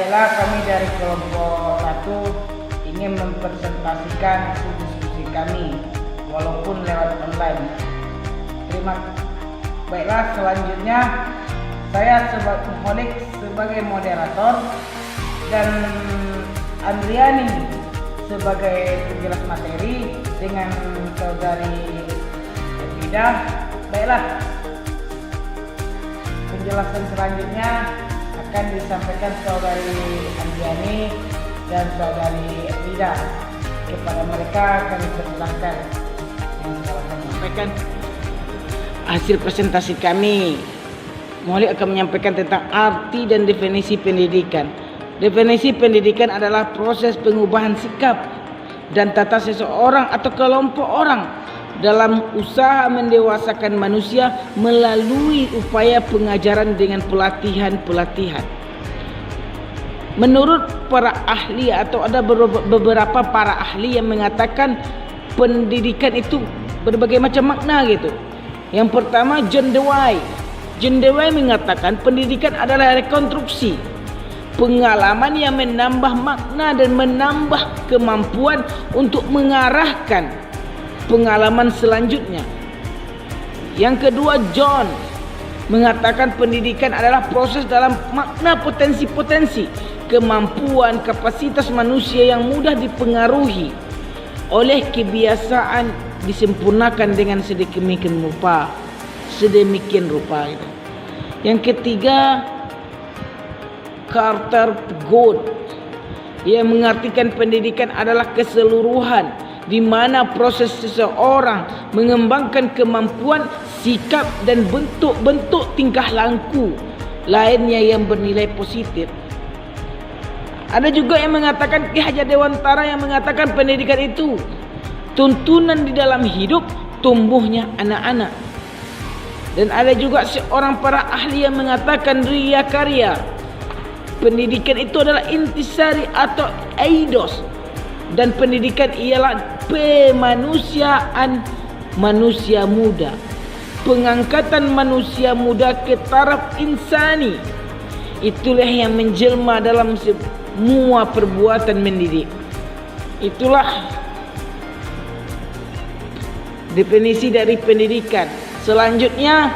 Baiklah, kami dari kelompok 1 ingin mempresentasikan diskusi kami walaupun lewat online. Baiklah, selanjutnya saya sebagai Muhalik sebagai moderator dan Andriani sebagai penjelas materi dengan saudari Ida. Baiklah, penjelasan selanjutnya akan disampaikan saudari Andriani dan saudari Ida. Kepada mereka kami persilahkan yang akan menyampaikan hasil presentasi kami. Muhalik akan menyampaikan tentang arti dan definisi pendidikan. Definisi pendidikan adalah proses pengubahan sikap dan tata seseorang atau kelompok orang dalam usaha mendewasakan manusia melalui upaya pengajaran dengan pelatihan-pelatihan. Menurut para ahli atau ada beberapa para ahli yang mengatakan pendidikan itu berbagai macam makna gitu. Yang pertama, John Dewey. John Dewey mengatakan pendidikan adalah rekonstruksi pengalaman yang menambah makna dan menambah kemampuan untuk mengarahkan pengalaman selanjutnya. Yang kedua, John mengatakan pendidikan adalah proses dalam makna potensi-potensi, kemampuan, kapasitas manusia yang mudah dipengaruhi oleh kebiasaan disempurnakan dengan sedemikian rupa gitu. Yang ketiga, Carter Gould, dia mengartikan pendidikan adalah keseluruhan di mana proses seseorang mengembangkan kemampuan, sikap dan bentuk-bentuk tingkah laku lainnya yang bernilai positif. Ada juga yang mengatakan, Ki Hajar Dewantara yang mengatakan pendidikan itu tuntunan di dalam hidup tumbuhnya anak-anak. Dan ada juga seorang para ahli yang mengatakan, Ria Karya, pendidikan itu adalah intisari atau eidos, dan pendidikan ialah pemanusiaan manusia muda, pengangkatan manusia muda ke taraf insani. Itulah yang menjelma dalam semua perbuatan mendidik. Itulah definisi dari pendidikan. Selanjutnya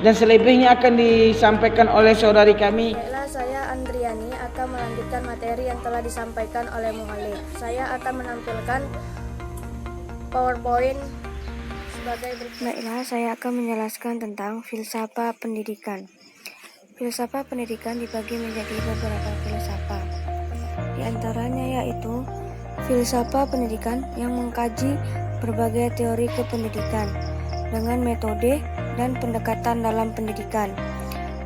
dan selebihnya akan disampaikan oleh saudari kami. Baiklah, saya Andriani akan melanjutkan materi yang telah disampaikan oleh Muhalik. Saya akan menampilkan PowerPoint sebagai berikut. Baiklah, saya akan menjelaskan tentang filsafat pendidikan. Filsafat pendidikan dibagi menjadi beberapa filsafat. Di antaranya yaitu filsafat pendidikan yang mengkaji berbagai teori kependidikan dengan metode dan pendekatan dalam pendidikan.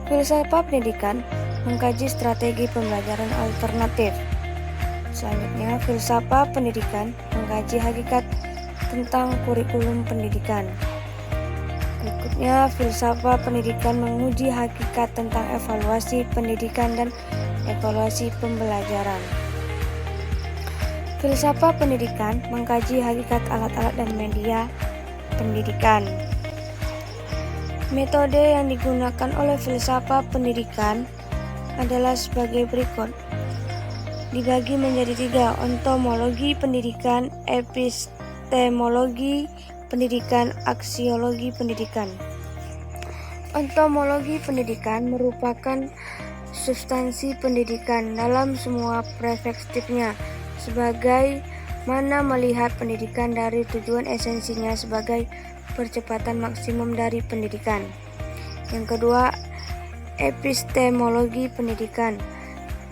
Filsafat pendidikan mengkaji strategi pembelajaran alternatif. Selanjutnya, filsafat pendidikan mengkaji hakikat tentang kurikulum pendidikan. Berikutnya, filsafat pendidikan menguji hakikat tentang evaluasi pendidikan dan evaluasi pembelajaran. Filsafat pendidikan mengkaji hakikat alat-alat dan media pendidikan. Metode yang digunakan oleh filsafat pendidikan adalah sebagai berikut. Dibagi menjadi 3: ontomologi pendidikan, epistemologi pendidikan, aksiologi pendidikan. Ontomologi pendidikan merupakan substansi pendidikan dalam semua perspektifnya, sebagai mana melihat pendidikan dari tujuan esensinya sebagai percepatan maksimum dari pendidikan. Yang kedua, epistemologi pendidikan,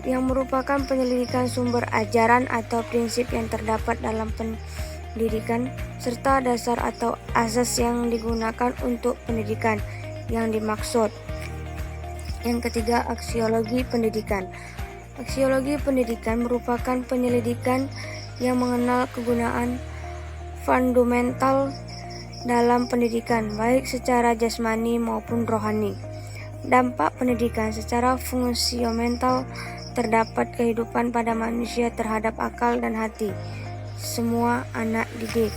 yang merupakan penyelidikan sumber ajaran atau prinsip yang terdapat dalam pendidikan serta dasar atau asas yang digunakan untuk pendidikan yang dimaksud. Yang ketiga, aksiologi pendidikan. Aksiologi pendidikan merupakan penyelidikan yang mengenal kegunaan fundamental dalam pendidikan, baik secara jasmani maupun rohani. Dampak pendidikan secara fungsional terdapat kehidupan pada manusia terhadap akal dan hati semua anak didik.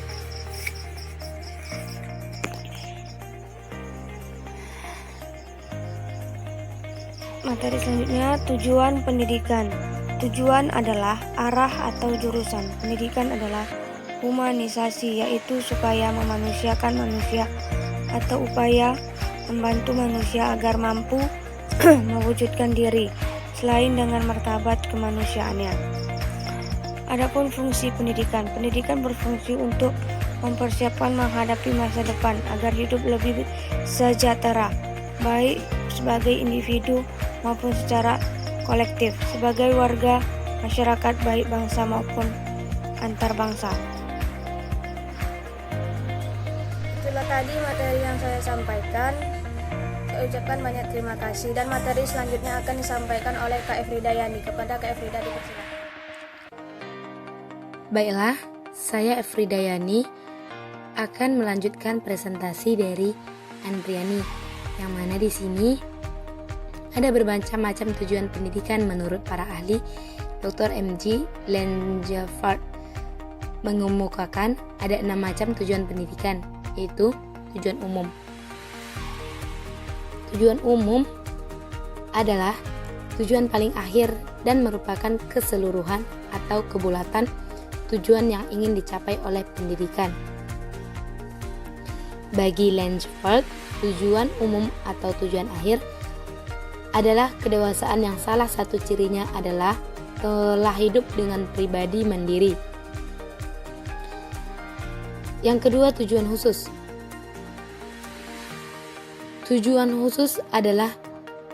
Materi selanjutnya, tujuan pendidikan. Tujuan adalah arah atau jurusan. Pendidikan adalah humanisasi, yaitu supaya memanusiakan manusia atau upaya membantu manusia agar mampu mewujudkan diri selain dengan martabat kemanusiaannya. Adapun fungsi pendidikan. Pendidikan berfungsi untuk mempersiapkan menghadapi masa depan agar hidup lebih sejahtera, baik sebagai individu maupun secara kolektif, sebagai warga masyarakat baik bangsa maupun antar bangsa. Itulah tadi materi yang saya sampaikan. Saya ucapkan banyak terima kasih, dan materi selanjutnya akan disampaikan oleh Kak Efrida Yani. Kepada Kak Efrida dipersilakan. Baiklah, saya Efrida Yani akan melanjutkan presentasi dari Andriani, yang mana di sini ada bermacam-macam tujuan pendidikan menurut para ahli. Dr. M.G. Langeveld mengemukakan ada 6 macam tujuan pendidikan, yaitu tujuan umum. Tujuan umum adalah tujuan paling akhir dan merupakan keseluruhan atau kebulatan tujuan yang ingin dicapai oleh pendidikan. Bagi Langeveld, tujuan umum atau tujuan akhir adalah kedewasaan yang salah satu cirinya adalah telah hidup dengan pribadi mandiri. Yang kedua, tujuan khusus. Tujuan khusus adalah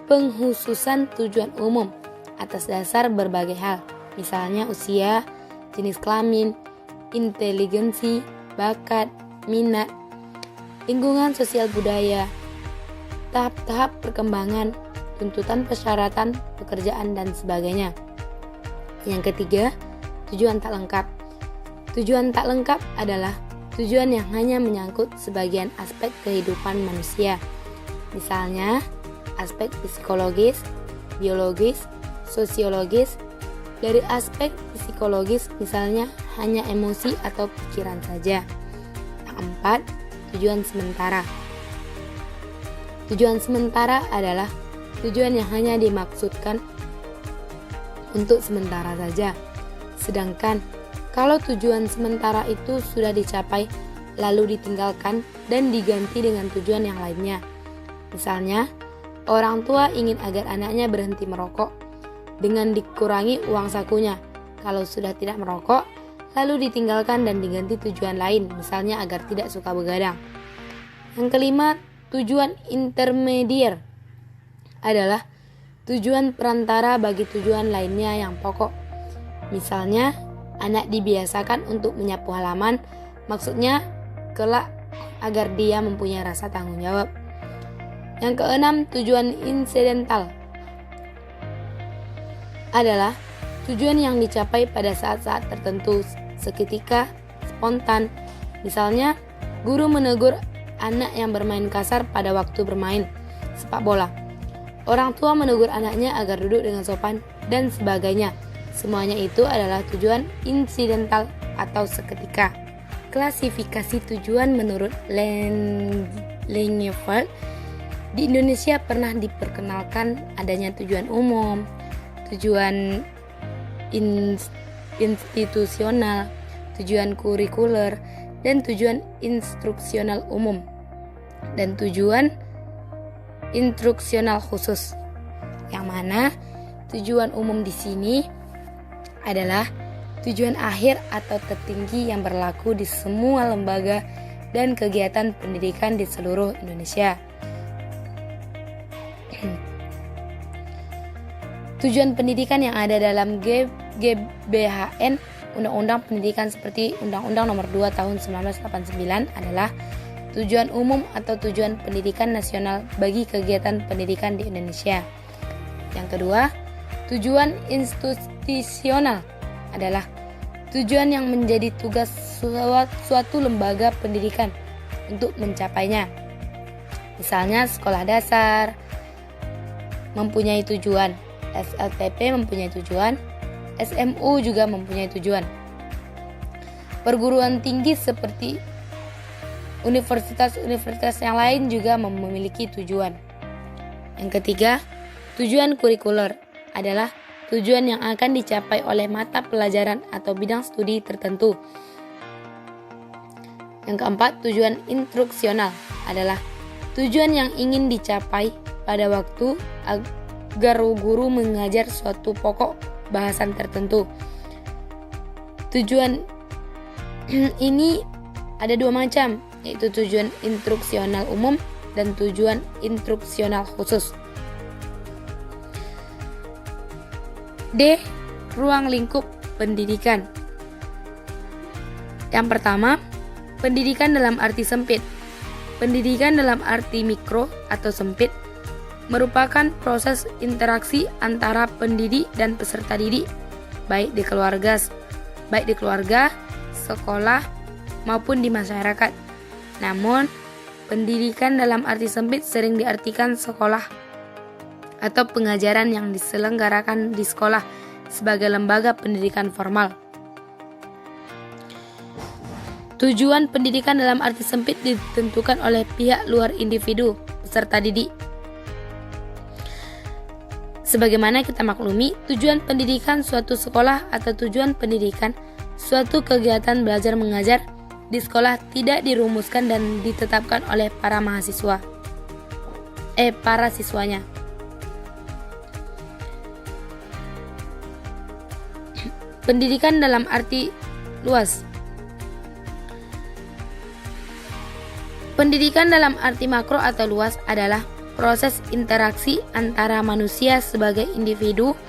pengkhususan tujuan umum atas dasar berbagai hal, misalnya usia, jenis kelamin, inteligensi, bakat, minat, lingkungan sosial budaya, tahap-tahap perkembangan, tuntutan persyaratan, pekerjaan, dan sebagainya. Yang ketiga, tujuan tak lengkap. Tujuan tak lengkap adalah tujuan yang hanya menyangkut sebagian aspek kehidupan manusia. Misalnya, aspek psikologis, biologis, sosiologis. Dari aspek psikologis, misalnya hanya emosi atau pikiran saja. Yang keempat, tujuan sementara. Tujuan sementara adalah tujuan yang hanya dimaksudkan untuk sementara saja. Sedangkan kalau tujuan sementara itu sudah dicapai lalu ditinggalkan dan diganti dengan tujuan yang lainnya. Misalnya, orang tua ingin agar anaknya berhenti merokok dengan dikurangi uang sakunya. Kalau sudah tidak merokok, lalu ditinggalkan dan diganti tujuan lain, misalnya agar tidak suka begadang. Yang kelima, tujuan intermedier adalah tujuan perantara bagi tujuan lainnya yang pokok. Misalnya, anak dibiasakan untuk menyapu halaman, maksudnya kelak agar dia mempunyai rasa tanggung jawab. Yang keenam, tujuan insidental adalah tujuan yang dicapai pada saat-saat tertentu, seketika, spontan. Misalnya, guru menegur anak yang bermain kasar pada waktu bermain sepak bola. Orang tua menegur anaknya agar duduk dengan sopan, dan sebagainya. Semuanya itu adalah tujuan insidental atau seketika. Klasifikasi tujuan menurut Langeveld, di Indonesia pernah diperkenalkan adanya tujuan umum, tujuan institusional, tujuan kurikuler, dan tujuan instruksional umum, dan tujuan instruksional khusus. Yang mana tujuan umum di sini adalah tujuan akhir atau tertinggi yang berlaku di semua lembaga dan kegiatan pendidikan di seluruh Indonesia. Tujuan pendidikan yang ada dalam GBHN Undang-Undang Pendidikan seperti Undang-Undang Nomor 2 Tahun 1989 adalah tujuan umum atau tujuan pendidikan nasional bagi kegiatan pendidikan di Indonesia. Yang kedua, tujuan institusional adalah tujuan yang menjadi tugas suatu lembaga pendidikan untuk mencapainya. Misalnya sekolah dasar mempunyai tujuan, SLTP mempunyai tujuan, SMU juga mempunyai tujuan. Perguruan tinggi seperti universitas-universitas yang lain juga memiliki tujuan. Yang ketiga, Tujuan kurikuler adalah tujuan yang akan dicapai oleh mata pelajaran atau bidang studi tertentu. Yang keempat, tujuan instruksional adalah tujuan yang ingin dicapai pada waktu agar guru mengajar suatu pokok bahasan tertentu. Tujuan ini ada dua macam, yaitu tujuan instruksional umum dan tujuan instruksional khusus. D. Ruang lingkup pendidikan. Yang pertama, pendidikan dalam arti sempit. Pendidikan dalam arti mikro atau sempit merupakan proses interaksi antara pendidik dan peserta didik, baik di keluarga, sekolah, maupun di masyarakat. Namun, pendidikan dalam arti sempit sering diartikan sekolah atau pengajaran yang diselenggarakan di sekolah sebagai lembaga pendidikan formal. Tujuan pendidikan dalam arti sempit ditentukan oleh pihak luar individu peserta didik. Sebagaimana kita maklumi, tujuan pendidikan suatu sekolah atau tujuan pendidikan suatu kegiatan belajar mengajar di sekolah tidak dirumuskan dan ditetapkan oleh para siswanya. Pendidikan dalam arti luas. Pendidikan dalam arti makro atau luas adalah proses interaksi antara manusia sebagai individu,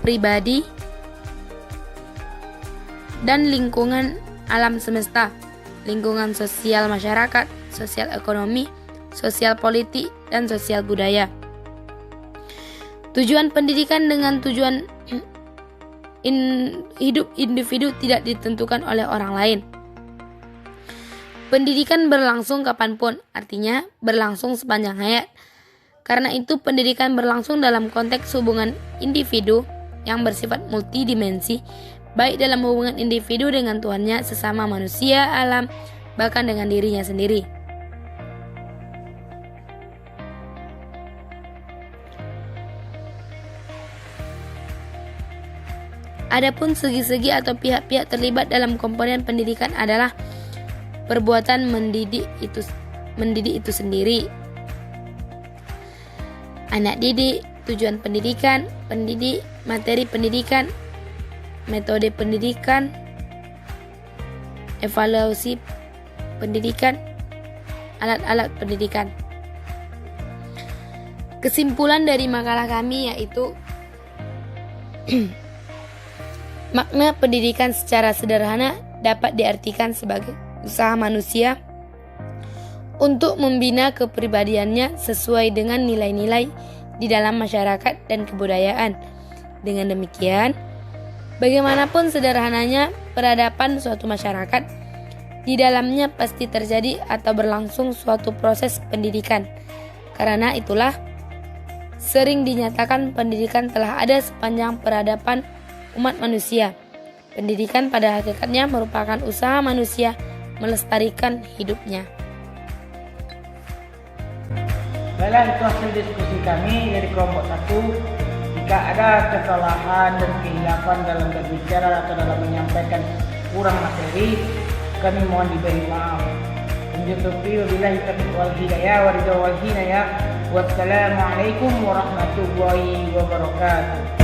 pribadi, dan lingkungan alam semesta, lingkungan sosial masyarakat, sosial ekonomi, sosial politik, dan sosial budaya. Tujuan pendidikan dengan tujuan hidup individu tidak ditentukan oleh orang lain. Pendidikan berlangsung kapanpun, artinya berlangsung sepanjang hayat. Karena itu pendidikan berlangsung dalam konteks hubungan individu yang bersifat multidimensi, baik dalam hubungan individu dengan Tuhannya, sesama manusia, alam, bahkan dengan dirinya sendiri. Adapun segi-segi atau pihak-pihak terlibat dalam komponen pendidikan adalah perbuatan mendidik itu sendiri, anak didik, tujuan pendidikan, pendidik, materi pendidikan, metode pendidikan, evaluasi pendidikan, alat-alat pendidikan. Kesimpulan dari makalah kami yaitu makna pendidikan secara sederhana dapat diartikan sebagai usaha manusia untuk membina kepribadiannya sesuai dengan nilai-nilai di dalam masyarakat dan kebudayaan. Dengan demikian, bagaimanapun sederhananya peradaban suatu masyarakat, di dalamnya pasti terjadi atau berlangsung suatu proses pendidikan. Karena itulah, sering dinyatakan pendidikan telah ada sepanjang peradaban umat manusia. Pendidikan pada hakikatnya merupakan usaha manusia melestarikan hidupnya. Baiklah, itu hasil diskusi kami dari kelompok 1. Jika ada kesalahan dan kehilapan dalam berbicara atau dalam menyampaikan kurang materi, kami mohon diberi maaf. Wabillahi taufiq wal hidayah. Wassalamualaikum warahmatullahi wabarakatuh.